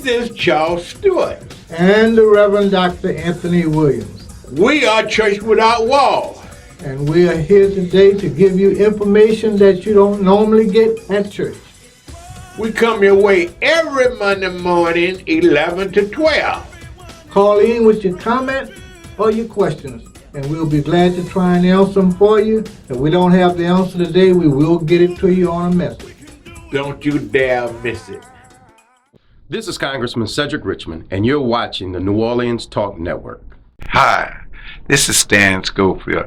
This is Charles Stewart. And the Reverend Dr. Anthony Williams. We are Church Without Walls. And we are here today to give you information that you don't normally get at church. We come your way every Monday morning, 11 to 12. Call in with your comment or your questions, and we'll be glad to try and answer them for you. If we don't have the answer today, we will get it to you on a message. Don't you dare miss it. This is Congressman Cedric Richmond, and you're watching the New Orleans Talk Network. Hi, this is Stan Schofield.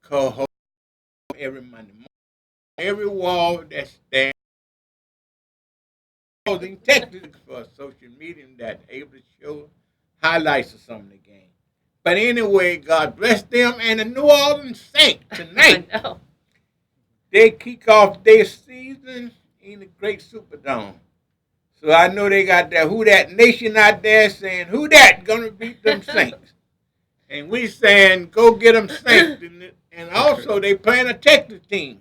Co-host every Monday morning. Every wall that stands using techniques for social media that able to show highlights of some of the game. But anyway, God bless them and the New Orleans Saints tonight. I know. They kick off their season in the great Superdome. So I know they got that Who Dat Nation out there saying, who that gonna beat them Saints? And we saying, go get them Saints. And also they playing a Texas team.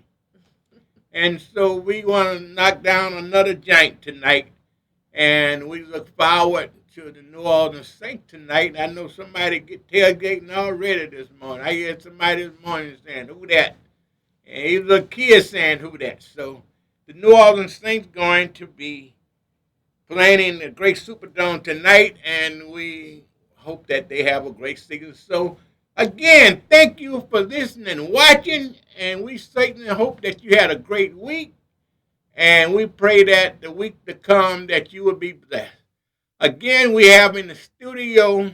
And so we want to knock down another giant tonight. And we look forward to the New Orleans Saints tonight. I know somebody get tailgating already this morning. I heard somebody this morning saying, who that? And these little kids saying, who that? So the New Orleans Saints going to be playing in the great Superdome tonight. And we hope that they have a great season. So again, thank you for listening and watching. And we certainly hope that you had a great week. And we pray that the week to come that you will be blessed. Again, we have in the studio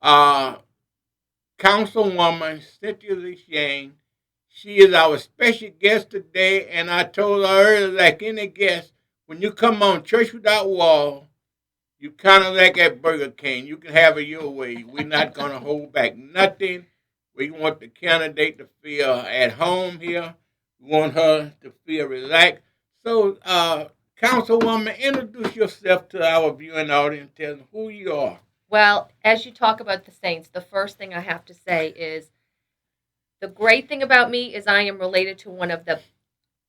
Councilwoman Cynthia Lee-Sheng. She is our special guest today. And I told her earlier, like any guest, when you come on Church Without Walls, you kind of like at Burger King. You can have it your way. We're not going to hold back nothing. We want the candidate to feel at home here. We want her to feel relaxed. So, Councilwoman, introduce yourself to our viewing audience. Tell them who you are. Well, as you talk about the Saints, the first thing I have to say is the great thing about me is I am related to one of the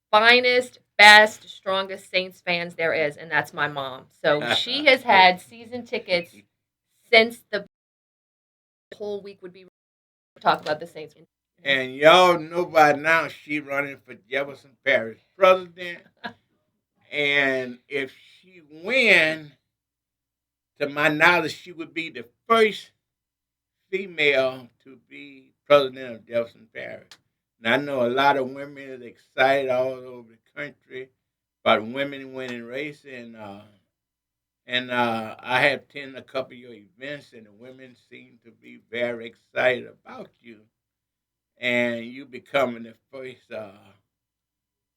finest, best, strongest Saints fans there is, and that's my mom. So she has had season tickets since the whole week would be to talk about the Saints. And y'all know by now she running for Jefferson Parish President. And if she win, to my knowledge, she would be the first female to be president of Jefferson Parish. And I know a lot of women are excited all over the country about women winning race. And I have attended a couple of your events, and the women seem to be very excited about you. And you becoming the first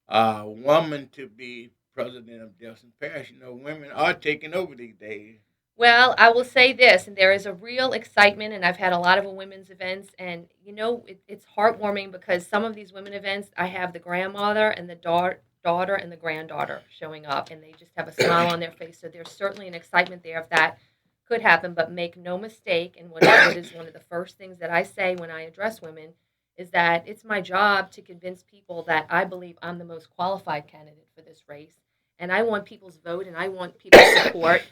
woman to be president of Jefferson Parish. You know, women are taking over these days. Well, I will say this, and there is a real excitement, and I've had a lot of women's events, and you know, it's heartwarming because some of these women events, I have the grandmother and the daughter and the granddaughter showing up, and they just have a smile on their face. So there's certainly an excitement there if that could happen, but make no mistake, and what is one of the first things that I say when I address women is that it's my job to convince people that I believe I'm the most qualified candidate for this race, and I want people's vote, and I want people's support.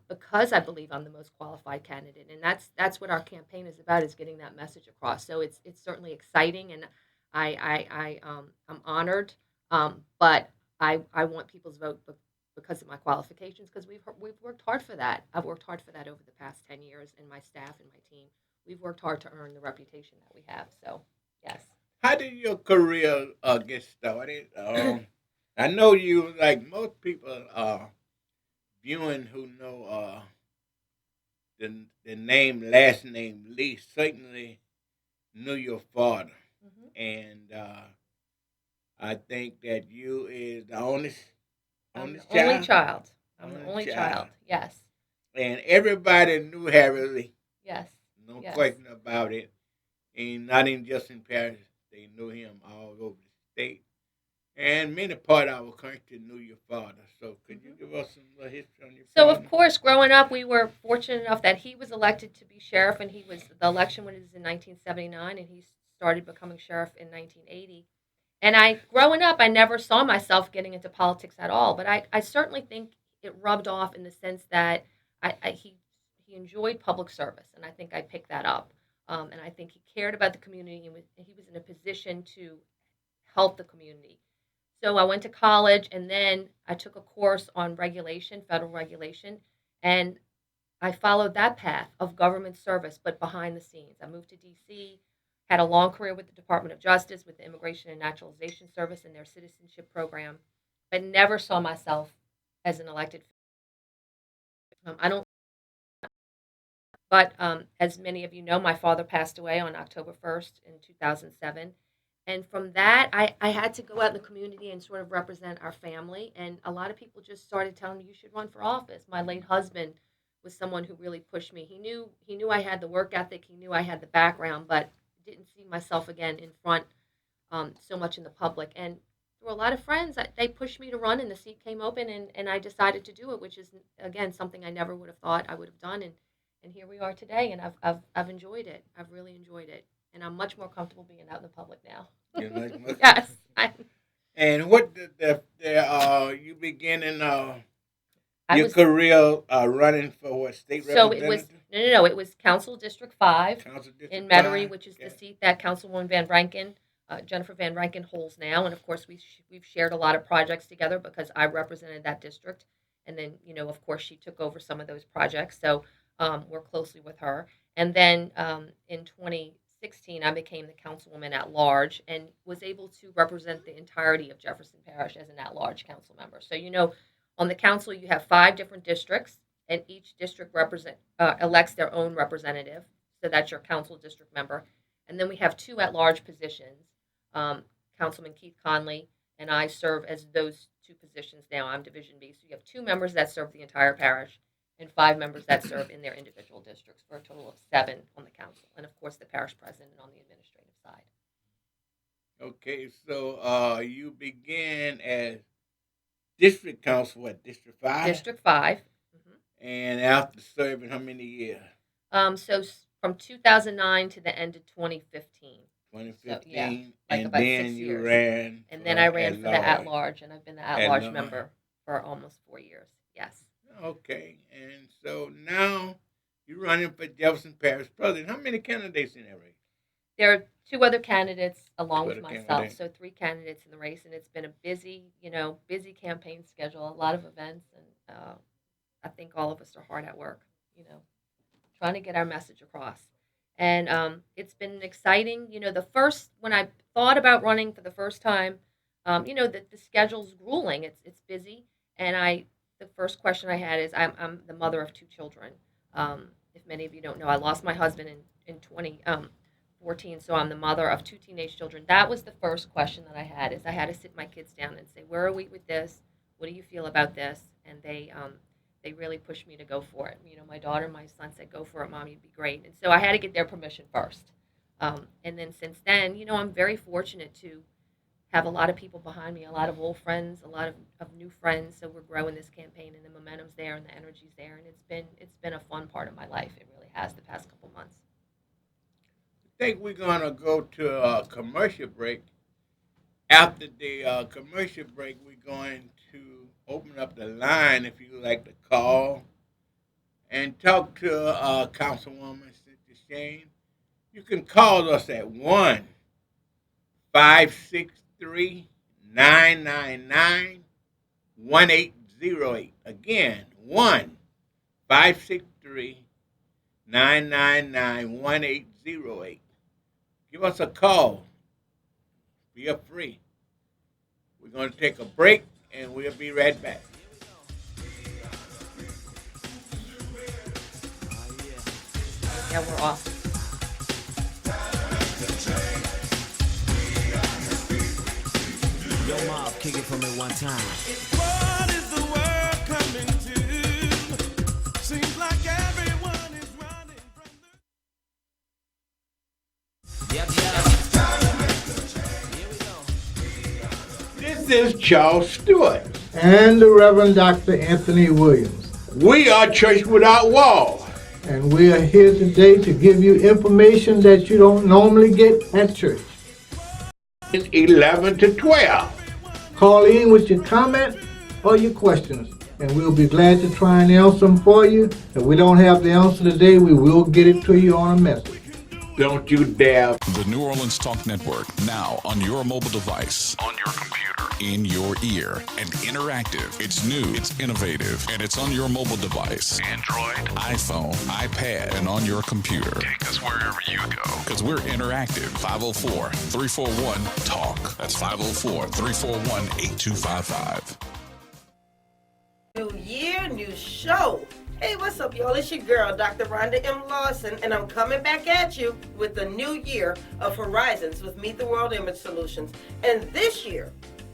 Because I believe I'm the most qualified candidate, and that's what our campaign is about, is getting that message across. So it's certainly exciting, and I'm honored, but I want people's vote because of my qualifications, because we've worked hard for that. I've worked hard for that over the past 10 years, and my staff and my team, we've worked hard to earn the reputation that we have. So yes. How did your career get started? I know you, like most people, viewing who know the name, last name Lee, certainly knew your father. Mm-hmm. And I think that you is the only child. I'm the only child, yes. And everybody knew Harry Lee. Yes. No question about it. And not in just in Paris. They knew him all over the state. And many part of our country knew your father. So could you give us some little history on your So, father? of course, growing up, we were fortunate enough that he was elected to be sheriff, and the election was in 1979, and he started becoming sheriff in 1980. And growing up, I never saw myself getting into politics at all, but I certainly think it rubbed off in the sense that he enjoyed public service, and I think I picked that up. And I think he cared about the community, and he was in a position to help the community. So I went to college, and then I took a course on regulation, federal regulation, and I followed that path of government service, but behind the scenes. I moved to D.C., had a long career with the Department of Justice, with the Immigration and Naturalization Service and their citizenship program, but never saw myself as an elected. I don't. But as many of you know, my father passed away on October 1st in 2007. And from that, I had to go out in the community and sort of represent our family. And a lot of people just started telling me, you should run for office. My late husband was someone who really pushed me. He knew I had the work ethic. He knew I had the background, but didn't see myself again in front so much in the public. And through a lot of friends, they pushed me to run, and the seat came open, and I decided to do it, which is, again, something I never would have thought I would have done. And here we are today, and I've enjoyed it. I've really enjoyed it, and I'm much more comfortable being out in the public now. You like my- Yes. And what did you begin in I your was career running for what, state so it representative? was no. It was Council District 5 Council District in Metairie, 5? which is the Okay. seat that Councilwoman Van Rankin, Jennifer Van Rankin, holds now. And of course, we've shared a lot of projects together because I represented that district, and then of course, she took over some of those projects. So work closely with her. And then in 2016, I became the councilwoman at large and was able to represent the entirety of Jefferson Parish as an at large council member. So on the council, you have 5 different districts, and each district elects their own representative. So that's your council district member. And then we have 2 at-large positions. Councilman Keith Conley and I serve as those 2 positions now. I'm Division B. So you have 2 members that serve the entire parish and 5 members that serve in their individual districts, for a total of 7 on the council. And, of course, the parish president on the administrative side. Okay, so you began as district council at District 5? District 5. And after serving how many years? From 2009 to the end of 2015. 2015. So, yeah, and about then 6 you years. ran. And then I ran for the at-large, and I've been the at-large At-large. member for almost 4 years. Yes. Okay, and so now you're running for Jefferson Parish President. How many candidates in that race? There are 2 other candidates along 2 with other myself, candidates. so 3 candidates in the race, and it's been a busy campaign schedule, a lot of events, and I think all of us are hard at work, trying to get our message across. And it's been exciting. When I thought about running for the first time, the schedule's grueling. It's busy, and the first question I had is I'm the mother of 2 children. If many of you don't know, I lost my husband in 2014, so I'm the mother of 2 teenage children. That was the first question that I had. Is I had to sit my kids down and say, where are we with this? What do you feel about this? And they really pushed me to go for it. My daughter and my son said, go for it, Mom, you'd be great. And so I had to get their permission first. And then since then, I'm very fortunate to have a lot of people behind me, a lot of old friends, a lot of new friends. So we're growing this campaign, and the momentum's there and the energy's there. And it's been a fun part of my life. It really has the past couple months. I think we're going to go to a commercial break. After the commercial break, we're going to open up the line if you would like to call and talk to Councilwoman Cynthia Lee-Sheng. You can call us at 1-563-999-1808. Again, 1-563-999-1808. Give us a call. Feel free. We're going to take a break, and we'll be right back. Yeah, we're off. Yo, Mob, kick it for me one time. What is the world coming to? Seems like everyone is running from Yep. Here we go. This is Charles Stewart. And the Reverend Dr. Anthony Williams. We are Church Without Walls. And we are here today to give you information that you don't normally get at church. 11 to 12. Call in with your comment or your questions, and we'll be glad to try and answer them for you. If we don't have the answer today, we will get it to you on a message. Don't you dare. The New Orleans Talk Network, now on your mobile device, on your computer, in your ear, and interactive. It's new, it's innovative, and it's on your mobile device. Android, iPhone, iPad, and on your computer. Take us wherever you go. Because we're interactive. 504-341-TALK. That's 504-341-8255. New year, new show. Hey, what's up, y'all? It's your girl, Dr. Rhonda M. Lawson, and I'm coming back at you with the new year of Horizons with Meet the World Image Solutions. And this year,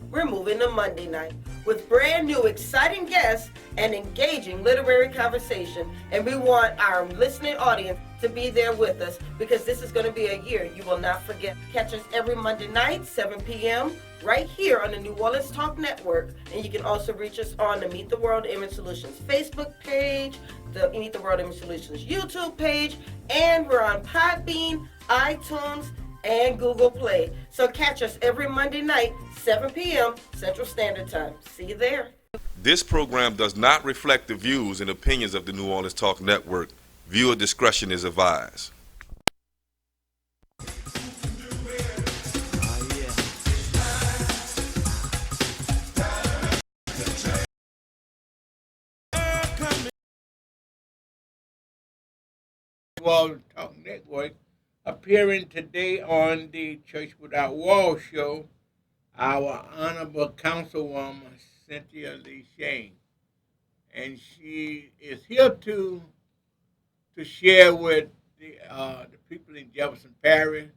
we're moving to Monday night with brand new exciting guests and engaging literary conversation. And we want our listening audience to be there with us because this is going to be a year you will not forget. Catch us every Monday night, 7 p.m., right here on the New Orleans Talk Network. And you can also reach us on the Meet the World Image Solutions Facebook page, the Meet the World Image Solutions YouTube page, and we're on Podbean, iTunes, and Google Play. So catch us every Monday night, 7 p.m. Central Standard Time. See you there. This program does not reflect the views and opinions of the New Orleans Talk Network. Viewer discretion is advised. Walls Talk Network, appearing today on the Church Without Walls show, our Honorable Councilwoman Cynthia Lee-Sheng. And she is here to share with the people in Jefferson Parish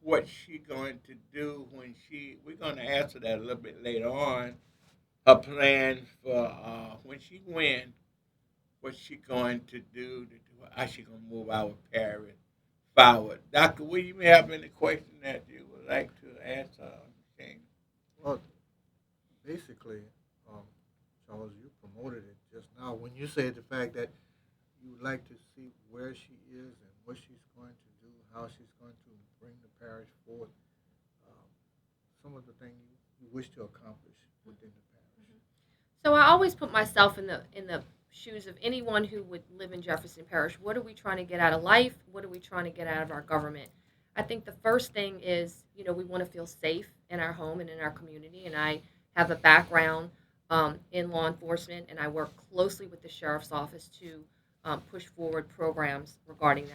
what she's going to do when we're going to answer that a little bit later on, her plans for when she wins, what she's going to do, how she's going to move our parish forward. Dr. Will, you may have any question that you would like to answer? Well, basically, Charles, you promoted it just now when you said the fact that you would like to see where she is and what she's going to do, how she's going to bring the parish forward, some of the things you wish to accomplish within the parish. So I always put myself in the shoes of anyone who would live in Jefferson Parish. What are we trying to get out of life? What are we trying to get out of our government? I think the first thing is, we want to feel safe in our home and in our community. And I have a background in law enforcement, and I work closely with the sheriff's office to push forward programs regarding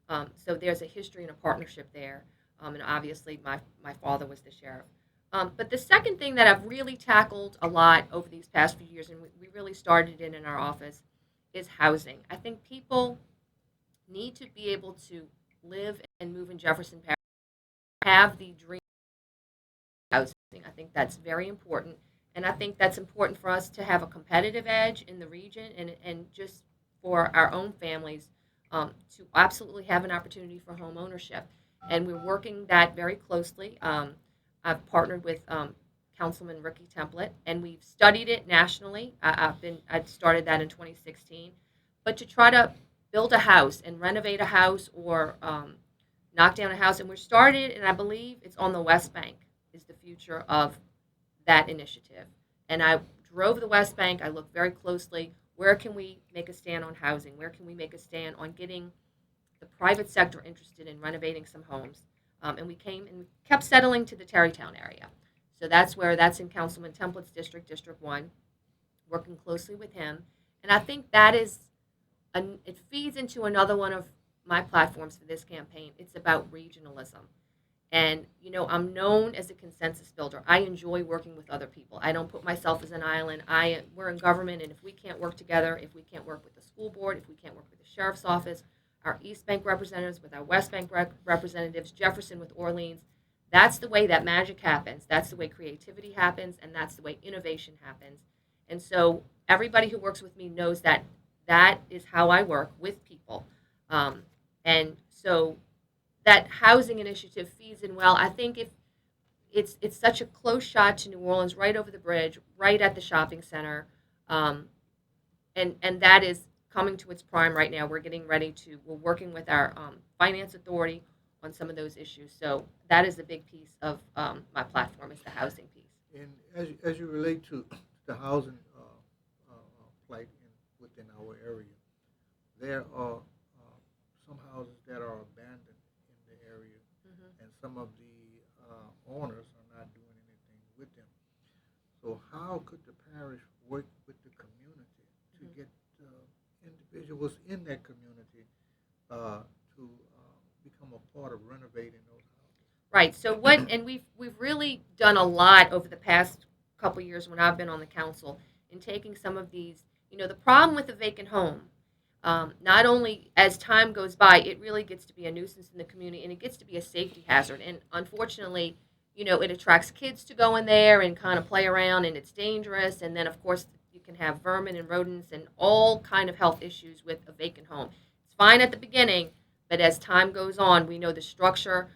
that. So there's a history and a partnership there. And obviously, my father was the sheriff. But the second thing that I've really tackled a lot over these past few years, and we really started it in our office, is housing. I think people need to be able to live and move in Jefferson Parish, have the dream of housing. I think that's very important. And I think that's important for us to have a competitive edge in the region and just for our own families to absolutely have an opportunity for home ownership. And we're working that very closely. I've partnered with Councilman Ricky Templet, and we've studied it nationally. I started that in 2016. But to try to build a house and renovate a house or knock down a house, and we're started, and I believe it's on the West Bank is the future of that initiative. And I drove the West Bank. I looked very closely. Where can we make a stand on housing? Where can we make a stand on getting the private sector interested in renovating some homes? And we came and we kept settling to the Terrytown area. So that's in Councilman Templet's district, District 1, working closely with him. And I think that it feeds into another one of my platforms for this campaign. It's about regionalism. And, I'm known as a consensus builder. I enjoy working with other people. I don't put myself as an island. We're in government, and if we can't work together, if we can't work with the school board, if we can't work with the sheriff's office, our East Bank representatives with our West Bank representatives, Jefferson with Orleans, that's the way that magic happens. That's the way creativity happens, and that's the way innovation happens. And so everybody who works with me knows that that is how I work with people. And so that housing initiative feeds in well. I think if it's such a close shot to New Orleans, right over the bridge, right at the shopping center, and that is coming to its prime right now. We're working with our finance authority on some of those issues. So that is a big piece of my platform, is the housing piece. And as you relate to the housing plight within our area, there are some houses that are abandoned in the area, and some of the owners are not doing anything with them. So how could the parish work with the community to get individuals in that community to become a part of renovating those houses? Right. So we've really done a lot over the past couple years when I've been on the council in taking some of these. The problem with a vacant home, not only as time goes by, it really gets to be a nuisance in the community, and it gets to be a safety hazard. And unfortunately, it attracts kids to go in there and kind of play around, and it's dangerous. And then, of course, you can have vermin and rodents and all kind of health issues with a vacant home. It's fine at the beginning, but as time goes on, we know the structure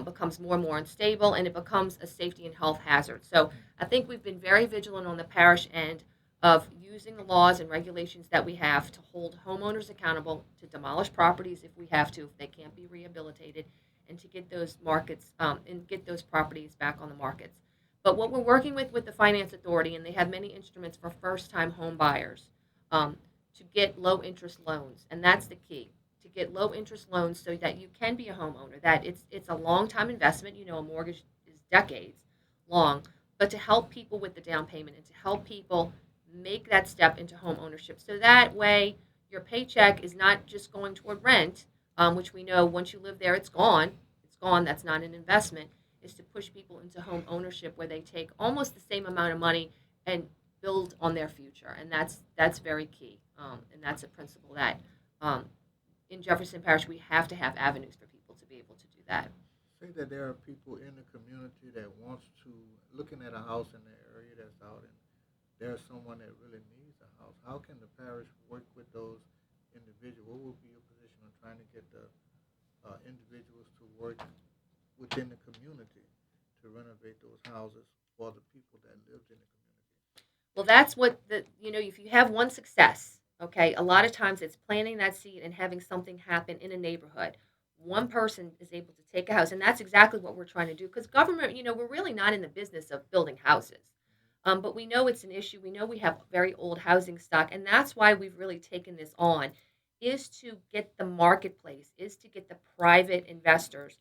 becomes more and more unstable, and it becomes a safety and health hazard. So I think we've been very vigilant on the parish end of using the laws and regulations that we have to hold homeowners accountable, to demolish properties if we have to, if they can't be rehabilitated, and to get those markets and get those properties back on the markets. But what we're working with the Finance Authority, and they have many instruments for first-time home buyers, to get low-interest loans, and that's the key, to get low-interest loans so that you can be a homeowner, that it's a long-time investment. A mortgage is decades long, but to help people with the down payment and to help people make that step into home ownership. So that way your paycheck is not just going toward rent, which we know once you live there, it's gone. It's gone. That's not an investment. Is to push people into home ownership where they take almost the same amount of money and build on their future. And that's very key. And that's a principle that in Jefferson Parish, we have to have avenues for people to be able to do that. Say that there are people in the community that wants to, looking at a house in the area that's out, and there's someone that really needs a house. How can the parish work with those individuals? What would be your position on trying to get the individuals to work within the community to renovate those houses for the people that lived in the community? Well, that's what if you have one success, okay, a lot of times it's planting that seed and having something happen in a neighborhood. One person is able to take a house, and that's exactly what we're trying to do, because government, we're really not in the business of building houses. But we know it's an issue. We know we have very old housing stock, and that's why we've really taken this on, is to get the marketplace, is to get the private investors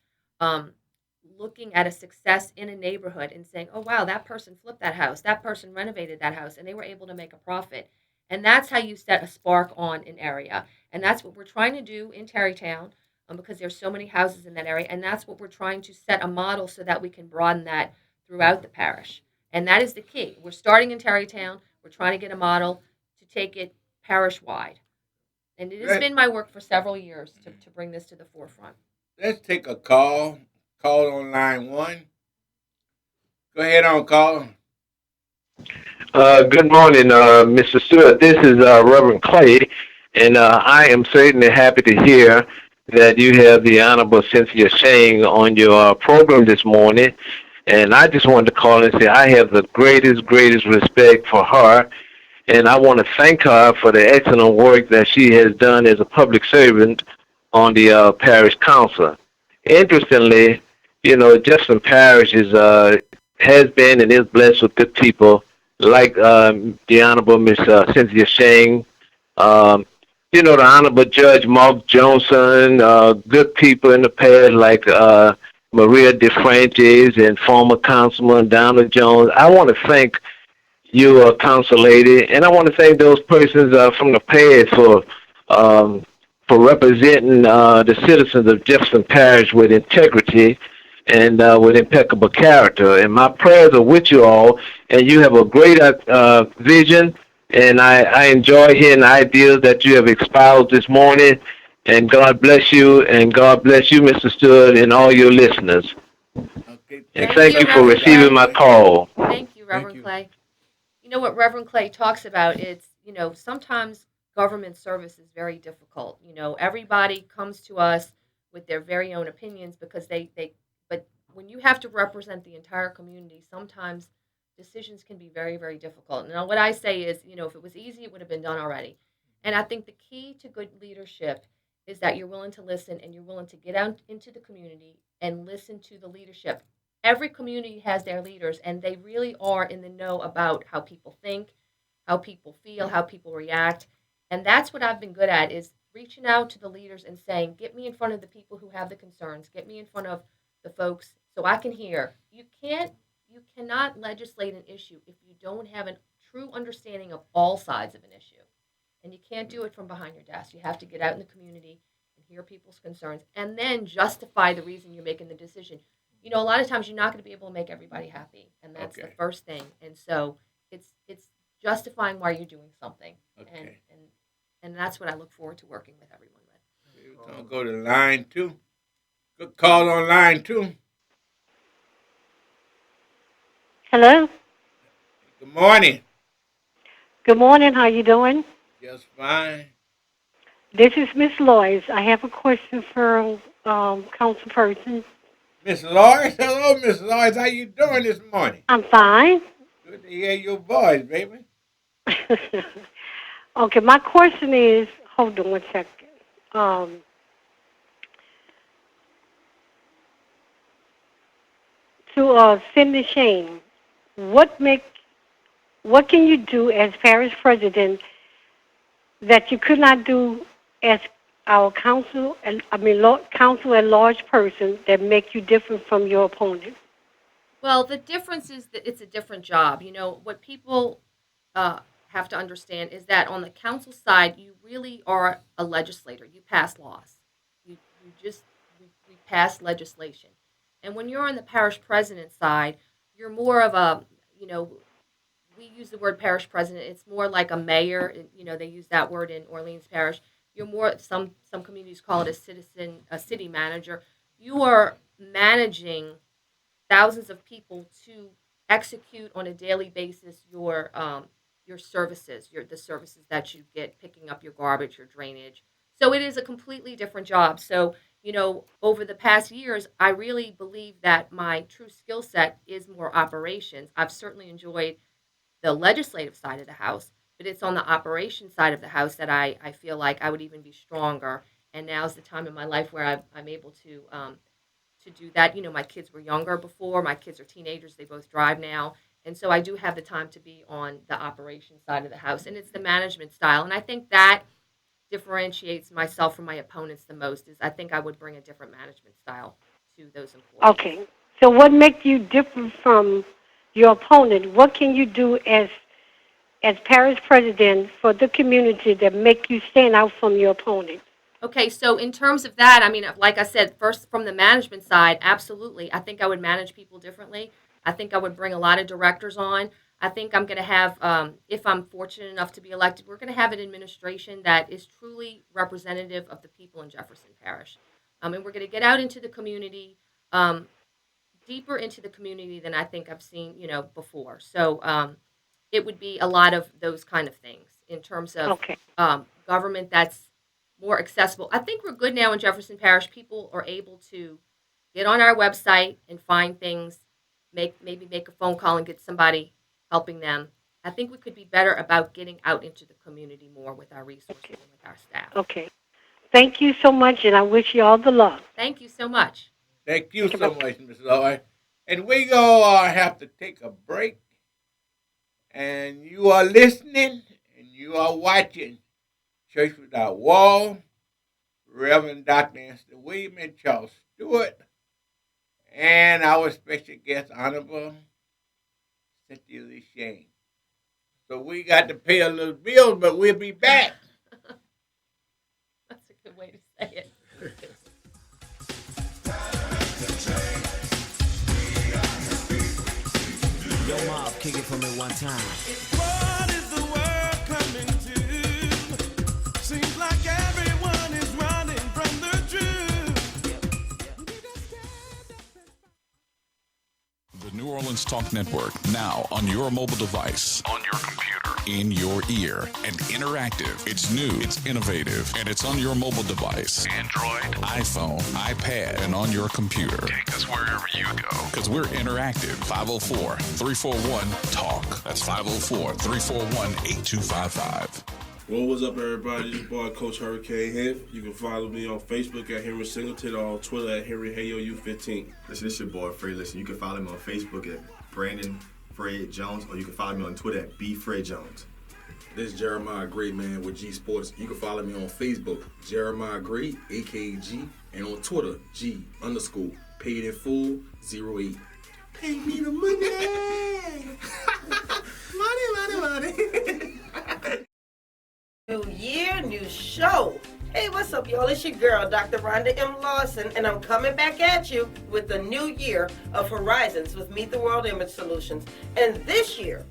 looking at a success in a neighborhood and saying, oh, wow, that person flipped that house, that person renovated that house, and they were able to make a profit. And that's how you set a spark on an area. And that's what we're trying to do in Tarrytown, because there's so many houses in that area. And that's what we're trying to set a model so that we can broaden that throughout the parish. And that is the key. We're starting in Tarrytown. We're trying to get a model to take it parish-wide. And it has been my work for several years to bring this to the forefront. Let's take a call. Call on line 1. Go ahead on, call. Good morning, Mr. Stewart. This is Reverend Clay, and I am certainly happy to hear that you have the Honorable Cynthia Lee-Sheng on your program this morning. And I just wanted to call and say I have the greatest respect for her, and I want to thank her for the excellent work that she has done as a public servant on the parish council. Interestingly, Jefferson Parish has been and is blessed with good people like the Honorable Miss Cynthia Lee-Sheng, the Honorable Judge Mark Johnson, good people in the past like Maria DeFrancis and former Councilman Donald Jones. I want to thank you, Council Lady, and I want to thank those persons from the past for representing the citizens of Jefferson Parish with integrity and with impeccable character. And my prayers are with you all, and you have a great vision, and I enjoy hearing the ideas that you have espoused this morning. And God bless you, and God bless you, Mr. Stewart, and all your listeners. Okay. And thank you for receiving my call. Thank you, Reverend Clay. You know what Reverend Clay talks about? It's, sometimes government service is very difficult. Everybody comes to us with their very own opinions because but when you have to represent the entire community, sometimes decisions can be very, very difficult. Now, what I say is, if it was easy, it would have been done already. And I think the key to good leadership is that you're willing to listen and you're willing to get out into the community and listen to the leadership. Every community has their leaders, and they really are in the know about how people think, how people feel, how people react. And that's what I've been good at, is reaching out to the leaders and saying, get me in front of the people who have the concerns, get me in front of the folks so I can hear. You cannot legislate an issue if you don't have a true understanding of all sides of an issue. And you can't do it from behind your desk. You have to get out in the community and hear people's concerns and then justify the reason you're making the decision. A lot of times you're not going to be able to make everybody happy, and that's the first thing. And so it's justifying why you're doing something. Okay. And that's what I look forward to working with everyone with. We're going to go to line 2. Good call on line 2. Hello. Good morning. Good morning. How you doing? Just fine. This is Miss Lois. I have a question for councilperson. Miss Lois? Hello, Miss Lois. How you doing this morning? I'm fine. Good to hear your voice, baby. Okay, my question is, hold on one second. To Cindy Lee-Sheng, what can you do as parish president that you could not do as our council at large person that make you different from your opponent? Well, the difference is that it's a different job. What people have to understand is that on the council side, you really are a legislator. You pass laws. We pass legislation. And when you're on the parish president side, you're more of a, we use the word parish president. It's more like a mayor. They use that word in Orleans Parish. You're more, some communities call it a city manager. You are managing thousands of people to execute on a daily basis your services, the services that you get, picking up your garbage, your drainage. So it is a completely different job. So, over the past years, I really believe that my true skill set is more operations. I've certainly enjoyed the legislative side of the house, but it's on the operation side of the house that I feel like I would even be stronger. And now's the time in my life where I'm able to do that. My kids were younger before. My kids are teenagers. They both drive now. And so I do have the time to be on the operation side of the house. And it's the management style. And I think that differentiates myself from my opponents the most, is I think I would bring a different management style to those employees. Okay. So what makes you different from your opponent? What can you do as parish president for the community that make you stand out from your opponent? Okay, so in terms of that, like I said, first from the management side, absolutely. I think I would manage people differently. I think I would bring a lot of directors on. I think I'm going to have, if I'm fortunate enough to be elected, we're going to have an administration that is truly representative of the people in Jefferson Parish. And we're going to get out into the community, deeper into the community than I think I've seen, before. So it would be a lot of those kind of things in terms of government that's more accessible. I think we're good now in Jefferson Parish. People are able to get on our website and find things, maybe make a phone call and get somebody helping them. I think we could be better about getting out into the community more with our resources and with our staff. Okay. Thank you so much, and I wish you all the luck. Thank you so much. Thank you so much, Ms. Lloyd. And we gonna have to take a break. And you are listening and you are watching Church Without Wall, Reverend Dr. Anthony William and Charles Stewart, and our special guest, Honorable Cynthia Lee-Sheng. So we got to pay a little bill, but we'll be back. That's a good way to say it. Yo, Mob, kick it for me one time. What is the world coming to? Seems like everyone is running from the truth. The New Orleans Talk Network, now on your mobile device, on your computer, in your ear, and interactive. It's new, it's innovative, and it's on your mobile device. Android, iPhone, iPad, and on your computer. Take us wherever you go. Because we're interactive. 504-341-TALK. That's 504-341-8255. Well, what's up, everybody? This is boy Coach Hurricane here. You can follow me on Facebook at Henry Singleton or on Twitter at HenryHayoU15. Listen, this is your boy Fred. Listen, you can follow me on Facebook at Brandon Fred Jones, or you can follow me on Twitter at BFredJones. This is Jeremiah Gray, man, with G Sports. You can follow me on Facebook, Jeremiah Gray, AKG, and on Twitter, G_paid in full 08. Pay me the money! money! New year, new show. Hey, what's up, y'all? It's your girl, Dr. Rhonda M. Lawson, and I'm coming back at you with the new year of Horizons with Meet the World Image Solutions. And this year,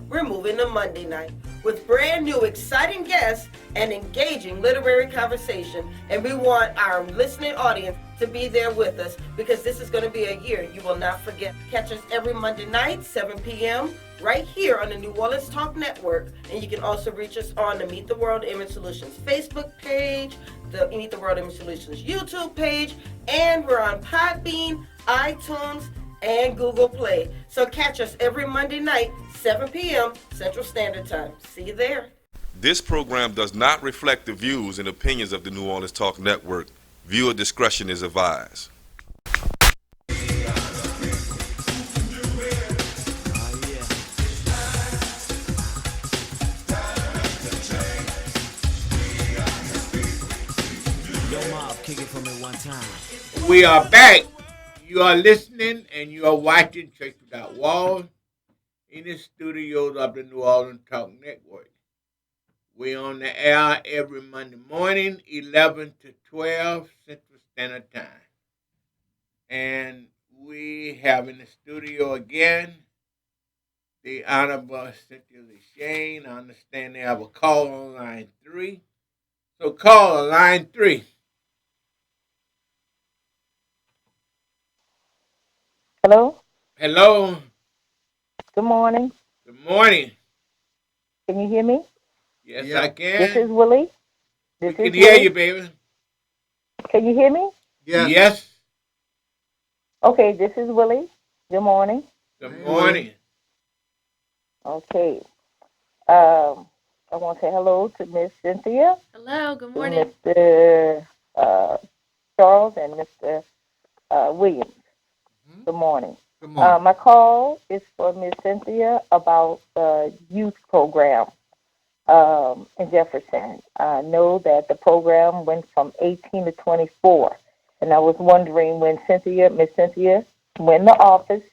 we're moving to Monday night with brand new exciting guests and engaging literary conversation. And we want our listening audience to be there with us because this is going to be a year you will not forget. Catch us every Monday night, 7 p.m., right here on the New Orleans Talk Network. And you can also reach us on the Meet the World Image Solutions Facebook page, the Meet the World Image Solutions YouTube page, and we're on Podbean, iTunes, and Google Play. So catch us every Monday night, 7 p.m. Central Standard Time. See you there. This program does not reflect the views and opinions of the New Orleans Talk Network. Viewer discretion is advised. We are back. You are listening and you are watching Church Without Walls in the studios of the New Orleans Talk Network. We're on the air every Monday morning, 11 to 12 Central Standard Time. And we have in the studio again the Honorable Cynthia Lee-Sheng. I understand they have a call on line 3. So call on line 3. Hello? Hello. Good morning. Good morning. Can you hear me? Yes, I can. This is Willie. We can hear you, baby. Can you hear me? Yes. Okay, this is Willie. Good morning. Good morning. Okay. I want to say hello to Miss Cynthia. Hello, good morning. Mr. Charles and Mr. Williams. Good morning. Good morning. My call is for Miss Cynthia about the youth program in Jefferson. I know that the program went from 18 to 24, and I was wondering when Miss Cynthia, went in the office,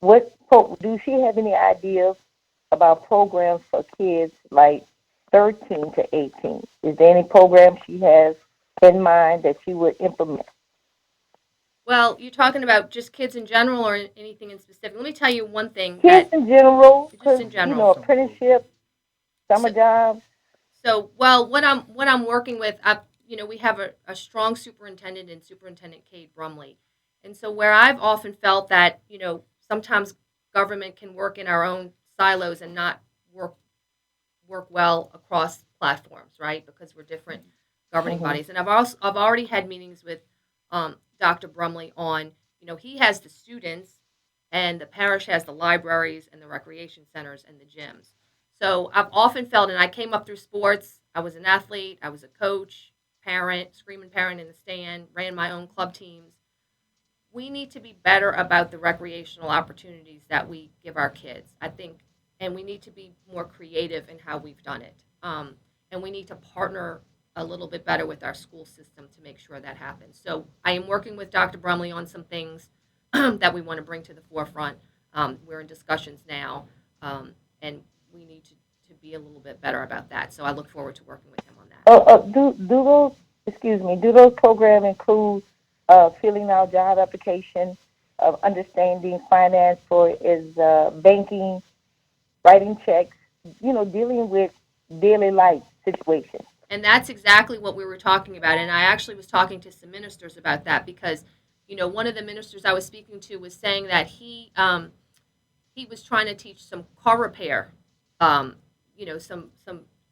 do she have any ideas about programs for kids like 13 to 18? Is there any program she has in mind that she would implement? Well, you're talking about just kids in general or anything in specific? Let me tell you one thing. Kids in general, just in general. Apprenticeship, summer jobs. So, well, what I'm working with, we have a strong superintendent in Superintendent Cade Brumley. And so where I've often felt that, sometimes government can work in our own silos and not work well across platforms, right? Because we're different governing bodies. And I've already had meetings with Dr. Brumley on, he has the students and the parish has the libraries and the recreation centers and the gyms. So I've often felt, and I came up through sports, I was an athlete, I was a coach, parent, screaming parent in the stand, ran my own club teams. We need to be better about the recreational opportunities that we give our kids, I think, and we need to be more creative in how we've done it. And we need to partner a little bit better with our school system to make sure that happens. So I am working with Dr. Brumley on some things that we want to bring to the forefront. We're in discussions now, and we need to be a little bit better about that. So I look forward to working with him on that. Do those programs include filling out job application, understanding finance for banking, writing checks, dealing with daily life situations? And that's exactly what we were talking about. And I actually was talking to some ministers about that because, one of the ministers I was speaking to was saying that he was trying to teach some car repair, some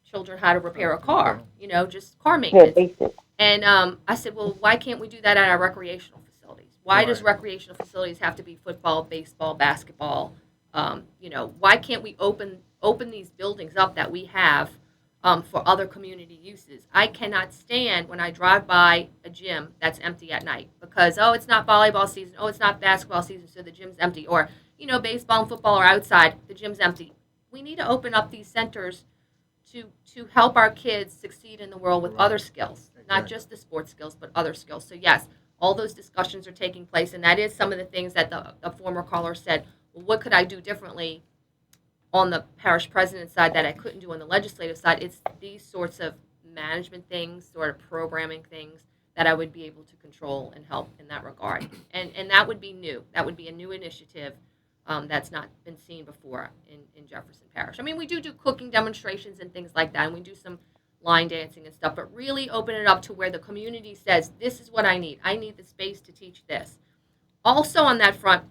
children how to repair a car, just car Yeah, maintenance. basic. And I said, well, why can't we do that at our recreational facilities? Why does recreational facilities have to be football, baseball, basketball? Why can't we open these buildings up that we have for other community uses? I cannot stand when I drive by a gym that's empty at night because, oh, it's not volleyball season, oh, it's not basketball season, so the gym's empty. Or, baseball and football are outside, the gym's empty. We need to open up these centers to help our kids succeed in the world with other skills, not just the sports skills, but other skills. So yes, all those discussions are taking place, and that is some of the things that the former caller said. Well, what could I do differently on the parish president side that I couldn't do on the legislative side? It's these sorts of management things, sort of programming things that I would be able to control and help in that regard. And that would be new. That would be a new initiative that's not been seen before in Jefferson Parish. I mean, we do cooking demonstrations and things like that, and we do some line dancing and stuff, but really open it up to where the community says, this is what I need. I need the space to teach this. Also on that front,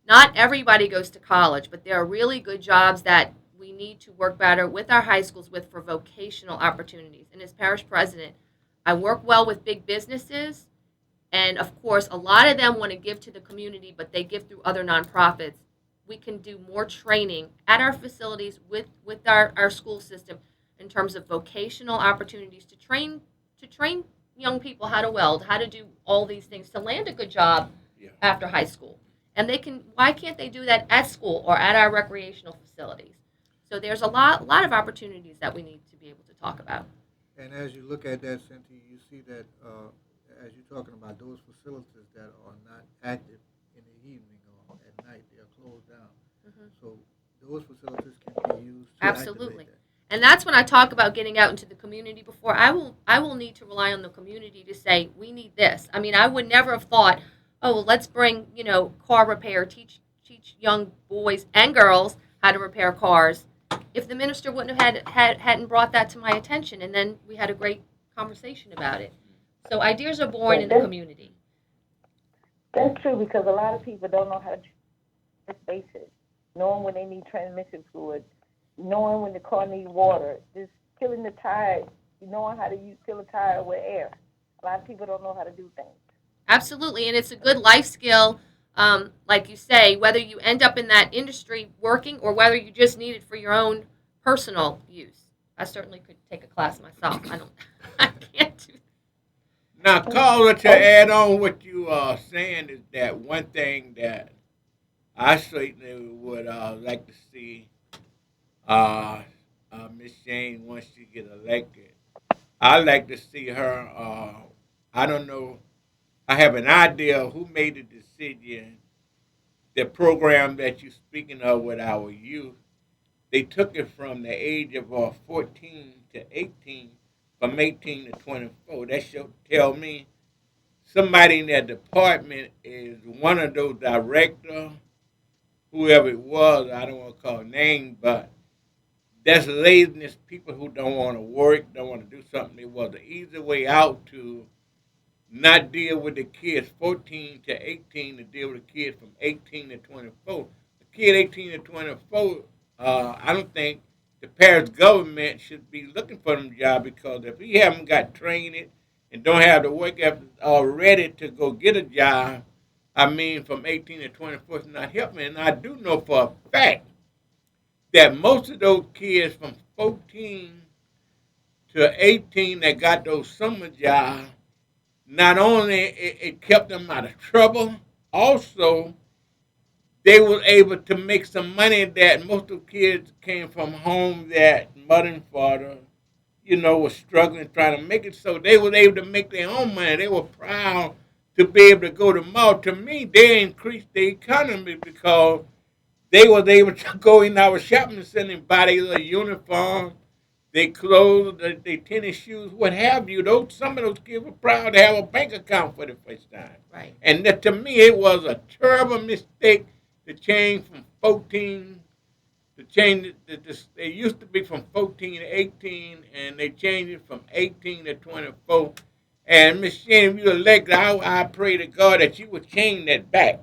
not everybody goes to college, but there are really good jobs that we need to work better with our high schools with for vocational opportunities. And as parish president, I work well with big businesses. And of course, a lot of them want to give to the community, but they give through other nonprofits. We can do more training at our facilities with our school system in terms of vocational opportunities to train young people how to weld, how to do all these things, to land a good job after high school. And why can't they do that at school or at our recreational facilities? So there's a lot of opportunities that we need to be able to talk about. And as you look at that, Cynthia, you see that as you're talking about those facilities that are not active in the evening or at night, they are closed down. Mm-hmm. So those facilities can be used to Absolutely. Activate that. And that's when I talk about getting out into the community before. I will need to rely on the community to say, we need this. I mean, I would never have thought, oh, well, let's bring, car repair, teach young boys and girls how to repair cars, if the minister wouldn't have hadn't brought that to my attention. And then we had a great conversation about it. So ideas are born in the community. That's true, because a lot of people don't know how to just basic, knowing when they need transmission fluid, knowing when the car needs water, just filling the tire, knowing how to fill a tire with air. A lot of people don't know how to do things. Absolutely, and it's a good life skill, like you say, whether you end up in that industry working or whether you just need it for your own personal use. I certainly could take a class myself. I can't do that. Now, caller, to add on what you are saying is that one thing that I certainly would like to see Miss Shane once she get elected. I'd like to see her. I don't know. I have an idea of who made the decision. The program that you're speaking of with our youth, they took it from the age of 14 to 18, from 18 to 24. That should tell me somebody in that department is one of those directors, whoever it was, I don't want to call name, but that's laziness, people who don't want to work, don't want to do something. It was an easy way out to not deal with the kids 14 to 18, to deal with the kids from 18 to 24. The kid 18 to 24, I don't think the parish government should be looking for them job, because if he haven't got trained and don't have the work ethic already to go get a job, I mean, from 18 to 24 is not helping. And I do know for a fact that most of those kids from 14 to 18 that got those summer jobs, not only it kept them out of trouble, also they were able to make some money. That most of the kids came from homes that mother and father, was struggling, trying to make it, so they were able to make their own money. They were proud to be able to go to mall. To me, they increased the economy because they was able to go in our shopping center and buy their uniform, their clothes, their tennis shoes, what have you. Some of those kids were proud to have a bank account for the first time. Right. And that, to me, it was a terrible mistake to change from 14, to change it used to be from 14 to 18, and they changed it from 18 to 24. And Miss Shane, if you elected, I pray to God that you would change that back.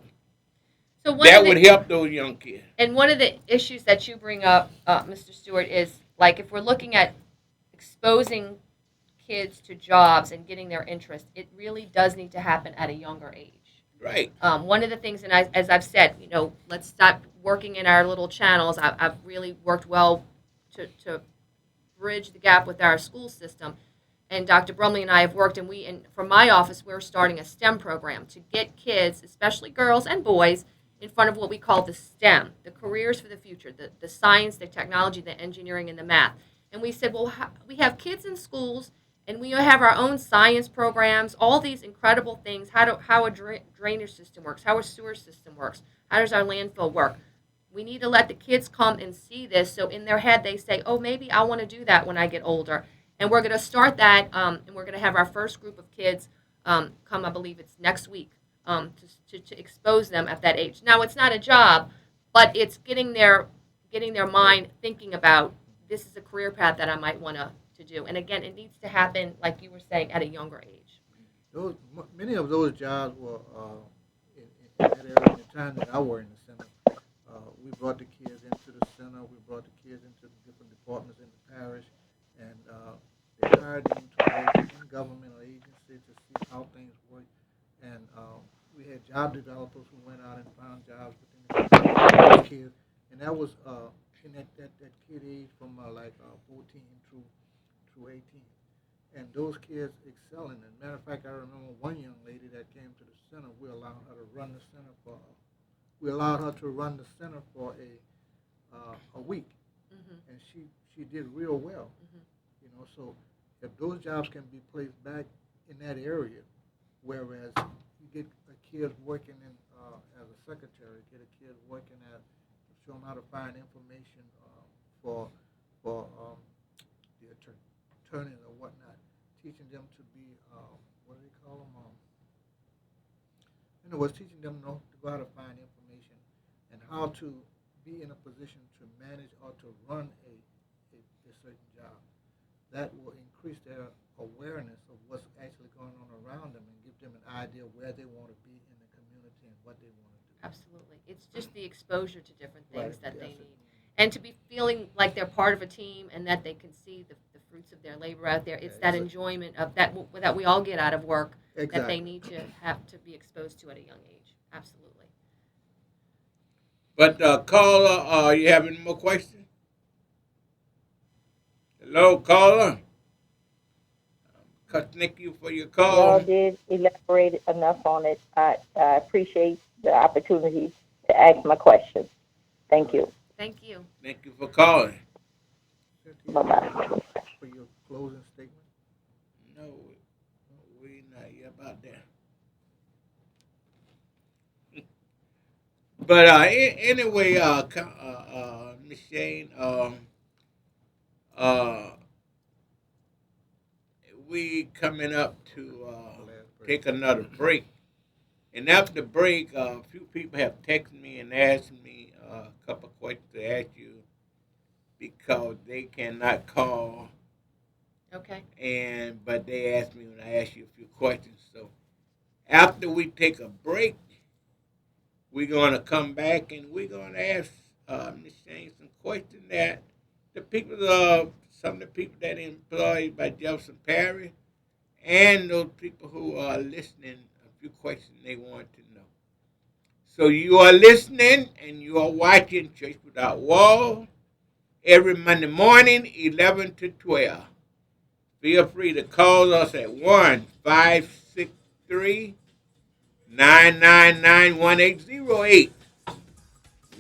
So that would help those young kids. And one of the issues that you bring up, Mr. Stewart, is like if we're looking at exposing kids to jobs and getting their interest, it really does need to happen at a younger age. Right. One of the things, and as I've said, let's stop working in our little channels. I've really worked well to bridge the gap with our school system. And Dr. Brumley and I have worked, and from my office, we're starting a STEM program to get kids, especially girls and boys, in front of what we call the STEM, the careers for the future, the science, the technology, the engineering, and the math. And we said, well, we have kids in schools, and we have our own science programs, all these incredible things, how a drainage system works, how a sewer system works, how does our landfill work. We need to let the kids come and see this, so in their head they say, oh, maybe I want to do that when I get older. And we're going to start that, and we're going to have our first group of kids come, I believe it's next week, to expose them at that age. Now, it's not a job, but it's getting their mind thinking about, this is a career path that I might want to do. And again, it needs to happen, like you were saying, at a younger age. Many of those jobs were in that area. In the time that I were in the center, we brought the kids into the center. We brought the kids into the different departments in the parish, and they hired them to work in governmental agencies to see how things work. And we had job developers who went out and found jobs within the kids, and that was in that kid age from 14 through 18. And those kids excelling. As a matter of fact, I remember one young lady that came to the center. We allowed her to run the center for a week, and she did real well. So if those jobs can be placed back in that area, whereas you get a kid working in as a secretary, get a kid working at, show them how to find information for the attorneys or whatnot, teaching them to be what do they call them? In other words, teaching them to go how to find information and how to be in a position to manage or to run a certain job. That will increase their awareness of what's actually going on around them and give them an idea where they want to be in the community and what they want to do. Absolutely. It's just the exposure to different things Right. that they need. And to be feeling like they're part of a team and that they can see the fruits of their labor out there. It's that enjoyment of that we all get out of work that they need to have to be exposed to at a young age. Absolutely. But caller, you have any more questions? Hello, caller. Thank you for your call. Y'all did elaborate enough on it. I appreciate the opportunity to ask my question. Thank you. Thank you. Thank you for calling. Bye-bye. For your closing statement? No, we're not yet about that. But anyway, Ms. Shane, we coming up to take another break. And after the break, a few people have texted me and asked me a couple of questions to ask you because they cannot call. Okay. But they asked me when I asked you a few questions. So after we take a break, we're going to come back and we're going to ask Ms. Shane some questions that the people, some of the people that are employed by Jefferson Parish and those people who are listening, a few questions they want to know. So you are listening and you are watching Church Without Walls every Monday morning, 11 to 12. Feel free to call us at 1-563-999-1808.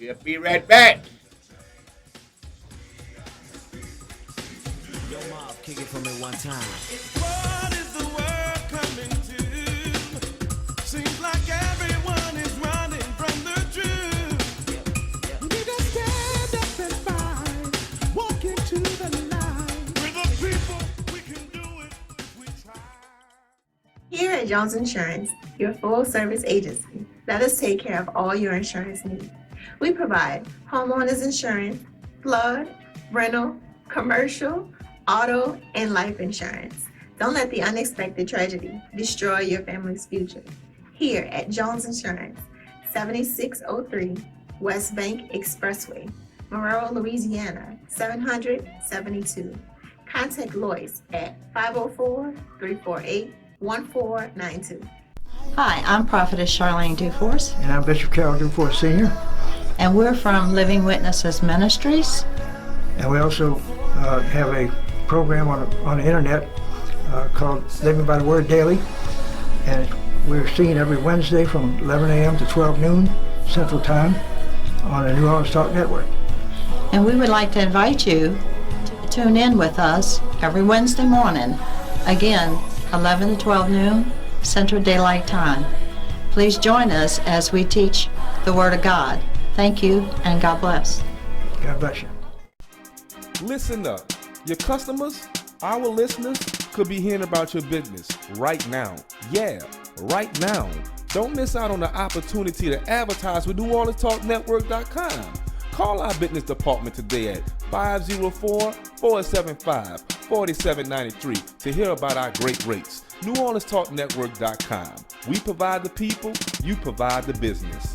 We'll be right back. Yo, Mob, kick it for me one time. What is the world coming to? Seems like everyone is running from the truth. We need to stand up and fight, walk into the light. We're the people, we can do it if we try. Here at Jones Insurance, your full-service agency, let us take care of all your insurance needs. We provide homeowners insurance, flood, rental, commercial, auto, and life insurance. Don't let the unexpected tragedy destroy your family's future. Here at Jones Insurance, 7603 West Bank Expressway, Monroe, Louisiana 772. Contact Lois at 504-348-1492. Hi, I'm Prophetess Charlene Duforce, And I'm Bishop Carol Dufour Sr. and we're from Living Witnesses Ministries. And we also have a program on the internet called Living by the Word Daily. And we're seen every Wednesday from 11 a.m. to 12 noon Central Time on the New Orleans Talk Network. And we would like to invite you to tune in with us every Wednesday morning, again, 11 to 12 noon Central Daylight Time. Please join us as we teach the Word of God. Thank you, and God bless. God bless you. Listen up. Your customers, our listeners, could be hearing about your business right now. Yeah, right now. Don't miss out on the opportunity to advertise with NewOrleansTalkNetwork.com. Call our business department today at 504-475-4793 to hear about our great rates. NewOrleansTalkNetwork.com. We provide the people, you provide the business.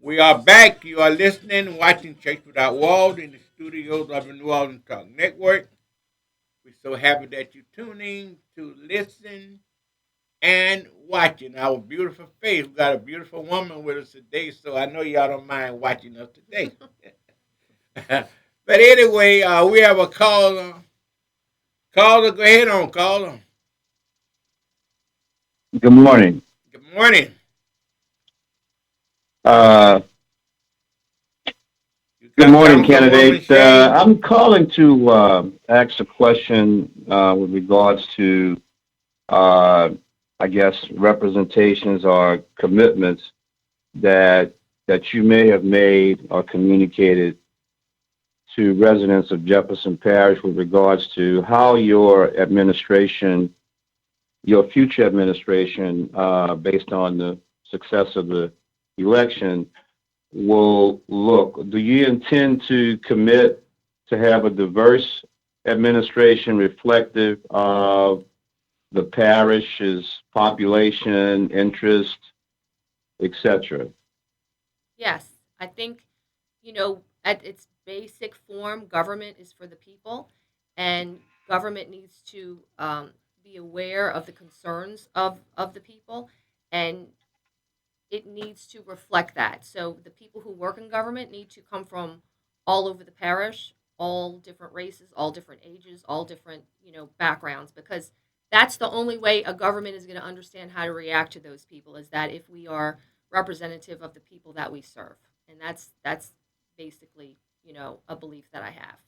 We are back. You are listening, watching Church Without Walls in the studios of the New Orleans Talk Network. We're so happy that you're tuning to listen and watching our beautiful face. We got a beautiful woman with us today, so I know y'all don't mind watching us today. But anyway, we have a caller. Caller, go ahead on, caller. Good morning. Good morning. Good morning, candidates. I'm calling to ask a question with regards to, I guess, representations or commitments that you may have made or communicated to residents of Jefferson Parish with regards to how your administration, your future administration, based on the success of the election, will look. Do you intend to commit to have a diverse administration reflective of the parish's population, interest, etc.? Yes, I think, at its basic form, government is for the people, and government needs to be aware of the concerns of the people, and it needs to reflect that. So the people who work in government need to come from all over the parish, all different races, all different ages, all different, backgrounds, because that's the only way a government is going to understand how to react to those people, is that if we are representative of the people that we serve. And that's basically, a belief that I have.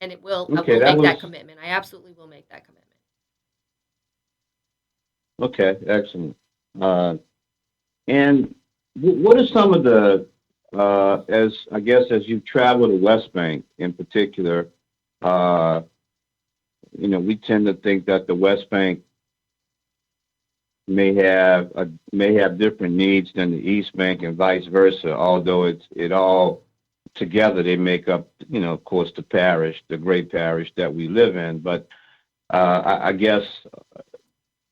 And I will make that commitment. I absolutely will make that commitment. Okay, excellent. And what are some of the, as you travel to West Bank in particular, we tend to think that the West Bank may have different needs than the East Bank and vice versa, although it all together they make up, of course, the parish, the great parish that we live in. But I guess,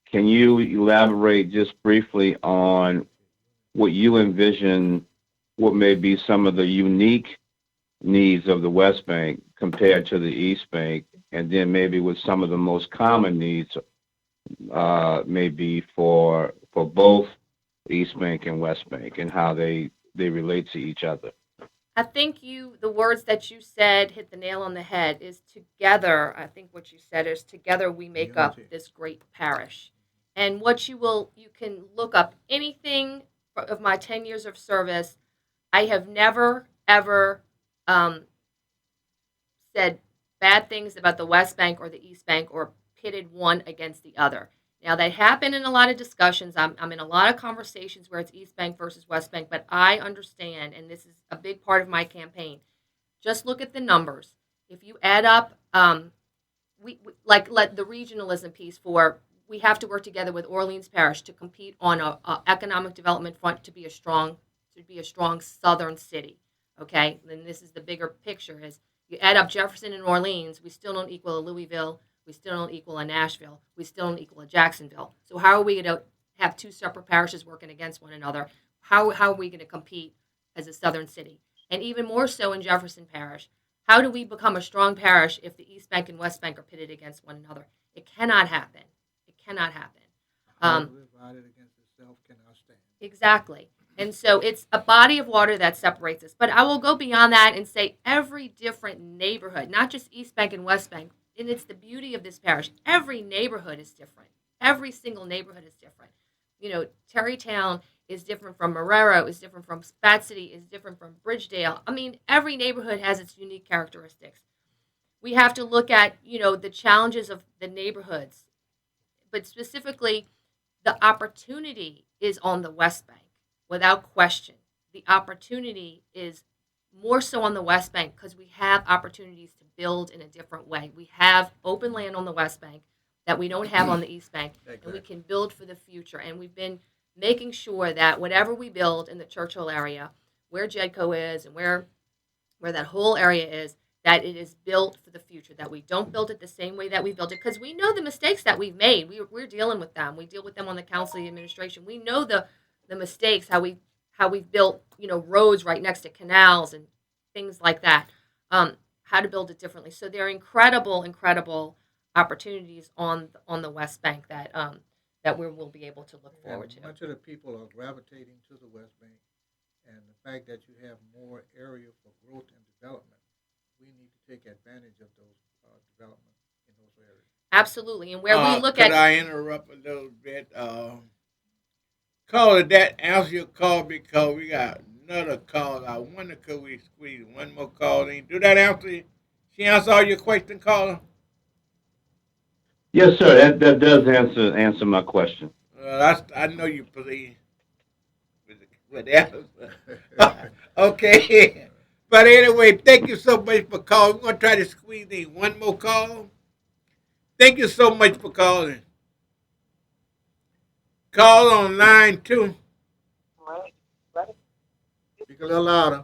can you elaborate just briefly on what you envision, what may be some of the unique needs of the West Bank compared to the East Bank, and then maybe what some of the most common needs may be for both East Bank and West Bank, and how they relate to each other? I think the words that you said hit the nail on the head. Is together, I think what you said is together we make up this great parish. And what you can look up anything of my 10 years of service. I have never, ever said bad things about the West Bank or the East Bank or pitted one against the other. Now, that happen in a lot of discussions. I'm in a lot of conversations where it's East Bank versus West Bank, but I understand, and this is a big part of my campaign. Just look at the numbers. If you add up, like let the regionalism piece for, we have to work together with Orleans Parish to compete on a economic development front to be a strong southern city. Okay, then this is the bigger picture: is you add up Jefferson and Orleans, we still don't equal a Louisville. We still don't equal a Nashville. We still don't equal a Jacksonville. So how are we going to have two separate parishes working against one another? How are we going to compete as a southern city? And even more so in Jefferson Parish, how do we become a strong parish if the East Bank and West Bank are pitted against one another? It cannot happen. It cannot happen. Divided against itself cannot stand. Exactly. And so it's a body of water that separates us. But I will go beyond that and say every different neighborhood, not just East Bank and West Bank, and it's the beauty of this parish. Every neighborhood is different. Every single neighborhood is different. You know, Terrytown is different from Marrero, is different from Spat City, is different from Bridgedale. I mean, every neighborhood has its unique characteristics. We have to look at, you know, the challenges of the neighborhoods, but specifically the opportunity is on the West Bank, without question. The opportunity is more so on the West Bank because we have opportunities to build in a different way. We have open land on the West Bank that we don't have on the East Bank, and we can build for the future. And we've been making sure that whatever we build in the Churchill area, where Jedco is and where that whole area is, that it is built for the future, that we don't build it the same way that we built it, because we know the mistakes that we've made. We're dealing with them. We deal with them on the council, the administration. We know the mistakes, how we've built, you know, roads right next to canals and things like that, how to build it differently. So there are incredible opportunities on the West Bank that we'll be able to look forward to. Much of the people are gravitating to the West Bank, and the fact that you have more area for growth and development, we need to take advantage of those development in those areas. Absolutely, and where we look at. Could I interrupt a little bit? Caller, that answer your call because we got another call. I wonder could we squeeze one more call in? Do that answer? She answer all your question, caller? Yes, sir. That does answer my question. I know you please with the answer. Okay. But anyway, thank you so much for calling. We're going to try to squeeze in one more call. Thank you so much for calling. Call on line 2. Speak a little louder.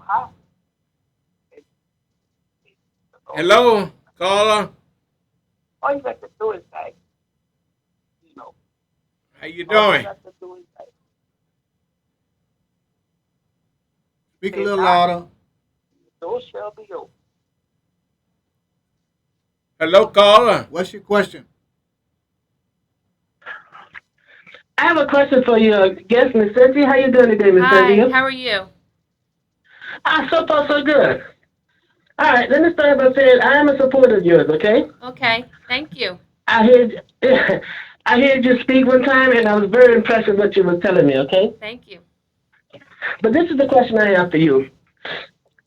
Hello, caller. All you have to do is like, you know. How you All doing? you have to do is like. Speak a little louder. Those shall be yours. Hello, caller. What's your question? I have a question for you, guest, Miss Cynthia. How you doing today, Miss Cynthia? Hi, how are you? So far, so good. All right, let me start by saying I am a supporter of yours, okay? Okay, thank you. I heard you speak one time, and I was very impressed with what you were telling me, okay? Thank you. But this is the question I have for you.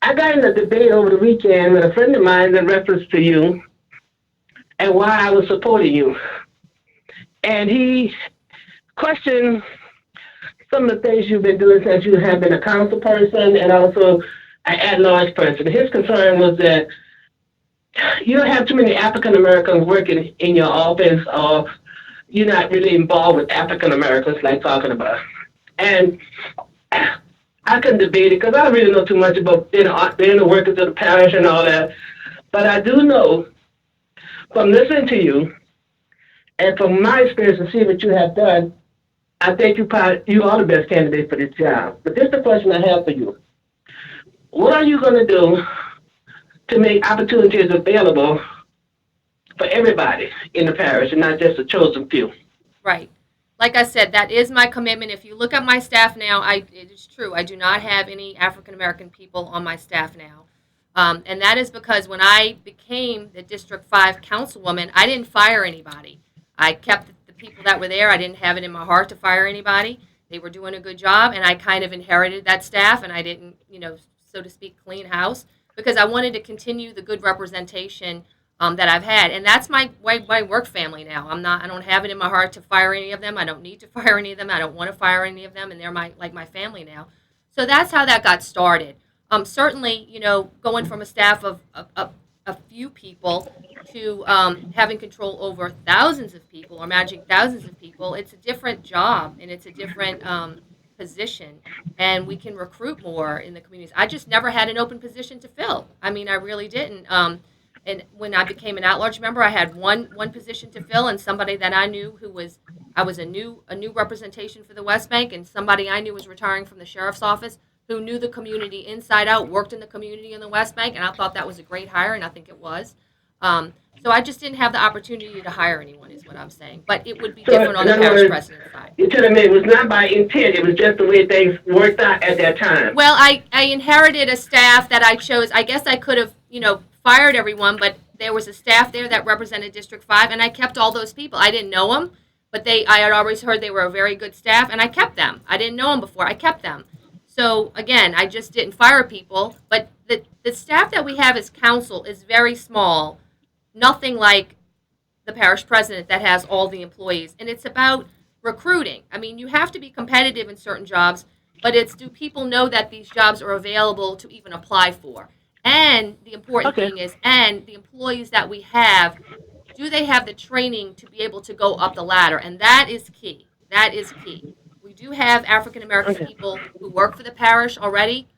I got in a debate over the weekend with a friend of mine in reference to you and why I was supporting you. And he questioned some of the things you've been doing since you have been a council person and also an at-large person. His concern was that you don't have too many African Americans working in your office, or you're not really involved with African Americans like talking about. And I couldn't debate it because I don't really know too much about being the workers of the parish and all that. But I do know from listening to you and from my experience and seeing what you have done, I think you are the best candidate for this job. But this is the question I have for you. What are you going to do to make opportunities available for everybody in the parish and not just a chosen few? Right. Like I said, that is my commitment. If you look at my staff now, it is true. I do not have any African American people on my staff now. And that is because when I became the District 5 councilwoman, I didn't fire anybody. I kept the people that were there. I didn't have it in my heart to fire anybody. They were doing a good job, and I kind of inherited that staff, and I didn't, so to speak, clean house, because I wanted to continue the good representation that I've had, and that's my work family now. I don't have it in my heart to fire any of them. I don't need to fire any of them. I don't want to fire any of them, and they're my family now. So that's how that got started. Certainly, going from a staff of a few people to having control over thousands of people or managing thousands of people, it's a different job and it's a different position, and we can recruit more in the communities. I just never had an open position to fill. I mean, I really didn't. And when I became an at-large member, I had one position to fill, and somebody that I knew I was a new representation for the West Bank, and somebody I knew was retiring from the sheriff's office who knew the community inside out, worked in the community in the West Bank, and I thought that was a great hire, and I think it was. So I just didn't have the opportunity to hire anyone, is what I'm saying. But it would be different on the parish president side. You're telling me it was not by intent, it was just the way things worked out at that time. Well, I inherited a staff that I chose. I guess I could have, fired everyone, but there was a staff there that represented District 5, and I kept all those people. I didn't know them, but I had always heard they were a very good staff, and I kept them. I didn't know them before. I kept them. So, again, I just didn't fire people, but the staff that we have as council is very small, nothing like the parish president that has all the employees, and it's about recruiting. I mean, you have to be competitive in certain jobs, but it's do people know that these jobs are available to even apply for? And the important thing is, and the employees that we have, do they have the training to be able to go up the ladder? And that is key. That is key. We do have African American people who work for the parish already.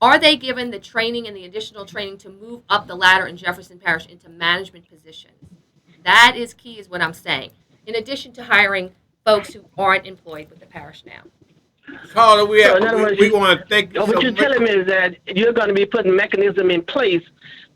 Are they given the training and the additional training to move up the ladder in Jefferson Parish into management positions? That is key, is what I'm saying. In addition to hiring folks who aren't employed with the parish now. Carla, we So in other words, want to thank you so what you're much. telling me is that you're going to be putting mechanism in place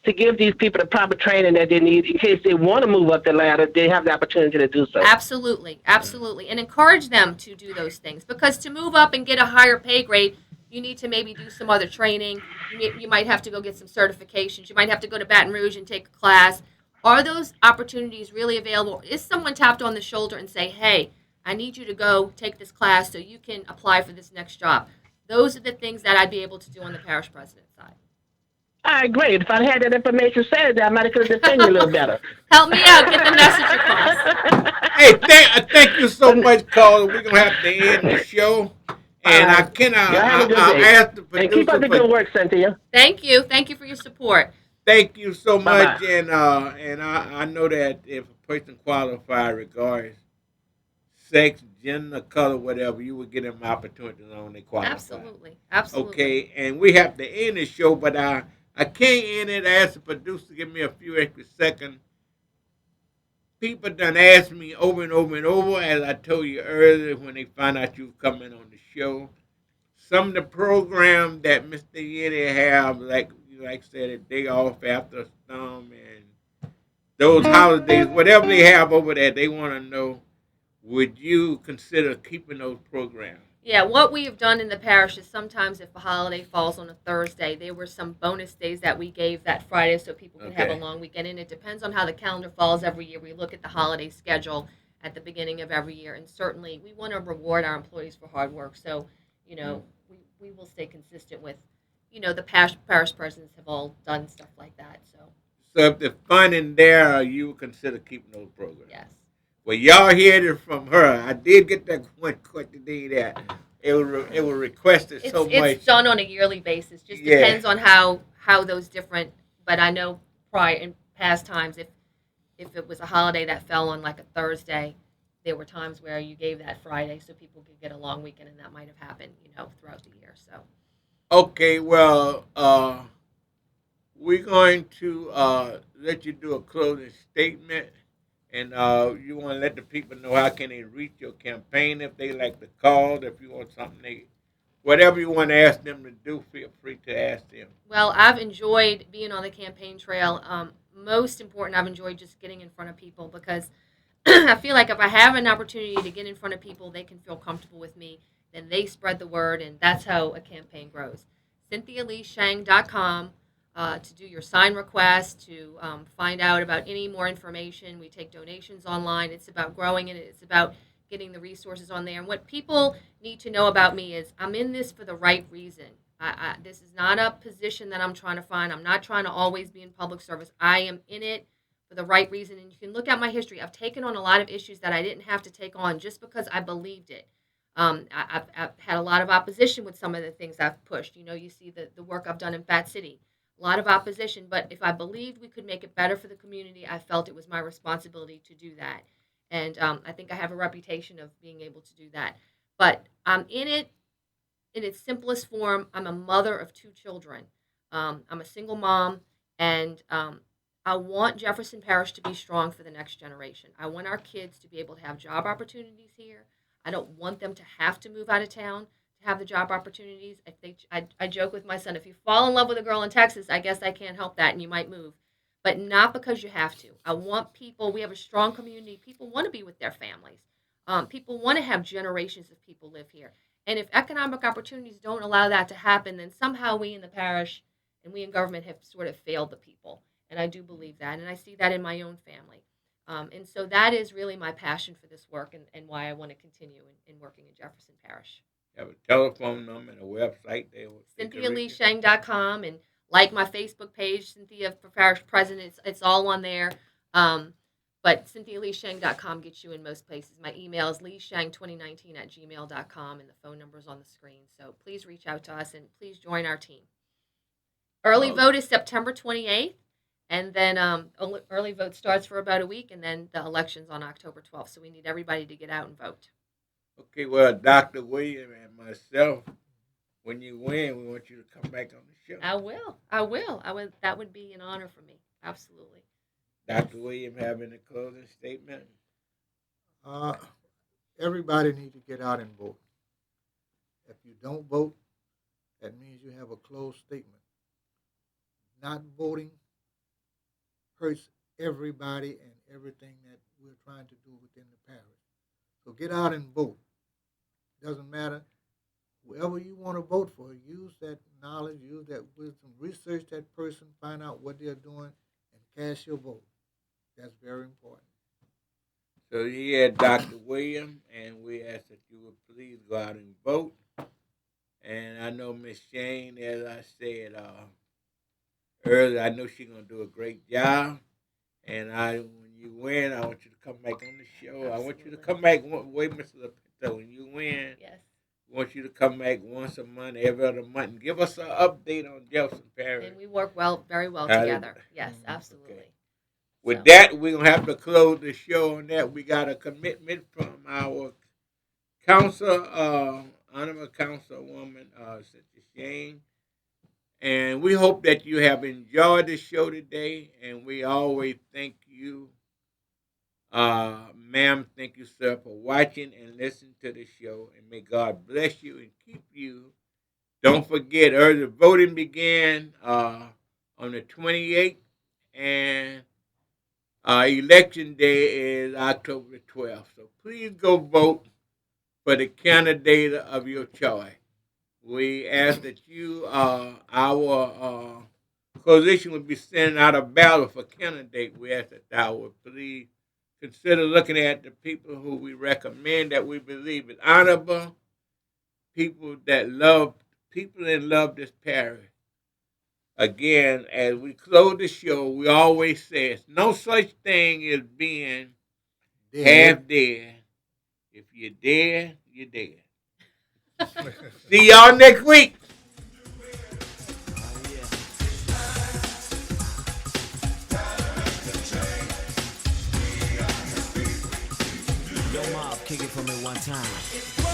to give these people the proper training that they need in case they want to move up the ladder, they have the opportunity to do so. Absolutely, absolutely. And encourage them to do those things, because to move up and get a higher pay grade, you need to maybe do some other training. You might have to go get some certifications. You might have to go to Baton Rouge and take a class. Are those opportunities really available? Is someone tapped on the shoulder and say, hey, I need you to go take this class so you can apply for this next job? Those are the things that I'd be able to do on the parish president side. All right, great. If I had that information Saturday, I might have could have defended you a little better. Help me out. Get the message across. Hey, thank you so much, Carla. We're going to have to end the show. And have a good day. ask the producer. And keep up the good work, Cynthia. Thank you. Thank you for your support. Thank you so much. Bye-bye. And I know that if a person qualified regardless sex, gender, color, whatever, you would get them opportunities on they qualify. Absolutely. Absolutely. Okay, and we have to end the show, but I can't end it. I asked the producer to give me a few extra seconds. People done asked me over and over and over, as I told you earlier, when they found out you were coming on the show. Some of the programs that Mr. Yeti have, like I said, a day off after a storm and those holidays, whatever they have over there, they want to know, would you consider keeping those programs? Yeah, what we have done in the parish is sometimes if a holiday falls on a Thursday, there were some bonus days that we gave that Friday so people can have a long weekend. And it depends on how the calendar falls every year. We look at the holiday schedule at the beginning of every year. And certainly we want to reward our employees for hard work. So, we will stay consistent with, the parish presidents have all done stuff like that. So if the funding there, you would consider keeping those programs? Yes. Well, y'all heard it from her. I did get that one question today that it was requested so much. It's done on a yearly basis. Just depends on how those different. But I know in past times, if it was a holiday that fell on like a Thursday, there were times where you gave that Friday so people could get a long weekend, and that might have happened, throughout the year. So. Okay, well, we're going to let you do a closing statement. And you want to let the people know how can they reach your campaign if they like to call, if you want something, whatever you want to ask them to do, feel free to ask them. Well, I've enjoyed being on the campaign trail. Most important, I've enjoyed just getting in front of people because I feel like if I have an opportunity to get in front of people, they can feel comfortable with me, then they spread the word, and that's how a campaign grows. CynthiaLeeSheng.com. To do your sign request, to find out about any more information. We take donations online. It's about growing it. It's about getting the resources on there. And what people need to know about me is I'm in this for the right reason. This is not a position that I'm trying to find. I'm not trying to always be in public service. I am in it for the right reason. And you can look at my history. I've taken on a lot of issues that I didn't have to take on just because I believed it. I've had a lot of opposition with some of the things I've pushed. You see the work I've done in Fat City, a lot of opposition. But if I believed we could make it better for the community, I felt it was my responsibility to do that. And I think I have a reputation of being able to do that. But in its simplest form, I'm a mother of 2 children. I'm a single mom, and I want Jefferson Parish to be strong for the next generation. I want our kids to be able to have job opportunities here. I don't want them to have to move out of town to have the job opportunities. I joke with my son, if you fall in love with a girl in Texas, I guess I can't help that, and you might move. But not because you have to. I want people, we have a strong community. People want to be with their families. People want to have generations of people live here. And if economic opportunities don't allow that to happen, then somehow we in the parish and we in government have sort of failed the people. And I do believe that. And I see that in my own family. And so that is really my passion for this work and why I want to continue in working in Jefferson Parish. You have a telephone number and a website there. CynthiaLeeSheng.com, and like my Facebook page, Cynthia Parish President. It's all on there. But CynthiaLeeSheng.com gets you in most places. My email is leesheng2019@gmail.com, and the phone number is on the screen. So please reach out to us, and please join our team. Early vote is September 28th, and then early vote starts for about a week, and then the election's on October 12th. So we need everybody to get out and vote. Okay, well, Dr. William and myself, when you win, we want you to come back on the show. I will. That would be an honor for me. Absolutely. Dr. William, having a closing statement? Everybody needs to get out and vote. If you don't vote, that means you have a closed statement. Not voting hurts everybody and everything that we're trying to do within the parish. So get out and vote. Doesn't matter. Whoever you want to vote for, use that knowledge, use that wisdom, research that person, find out what they're doing, and cast your vote. That's very important. So you had Dr. William, and we ask that you would please go out and vote. And I know Miss Shane, as I said earlier, I know she's going to do a great job. And when you win, I want you to come back on the show. Absolutely. I want you to come back. Wait, Mr. Lapinto, when you win, yes, we want you to come back once a month, every other month, and give us an update on Jefferson Parish. And we work very well together. Yes, absolutely. Okay. With that, we're going to have to close the show on that. We got a commitment from our council, Honorable Councilwoman Cynthia Lee-Sheng. And we hope that you have enjoyed the show today. And we always thank you, ma'am, thank you, sir, for watching and listening to the show. And may God bless you and keep you. Don't forget, early voting began on the 28th. And election day is October 12th. So please go vote for the candidate of your choice. We ask that you, our coalition will be sending out a ballot for candidate. We ask that thou would please consider looking at the people who we recommend that we believe is honorable, people that love this parish. Again, as we close the show, we always say it's no such thing as being half dead. If you're dead, you're dead. See y'all next week. Yo, Mob, kick it for me one time.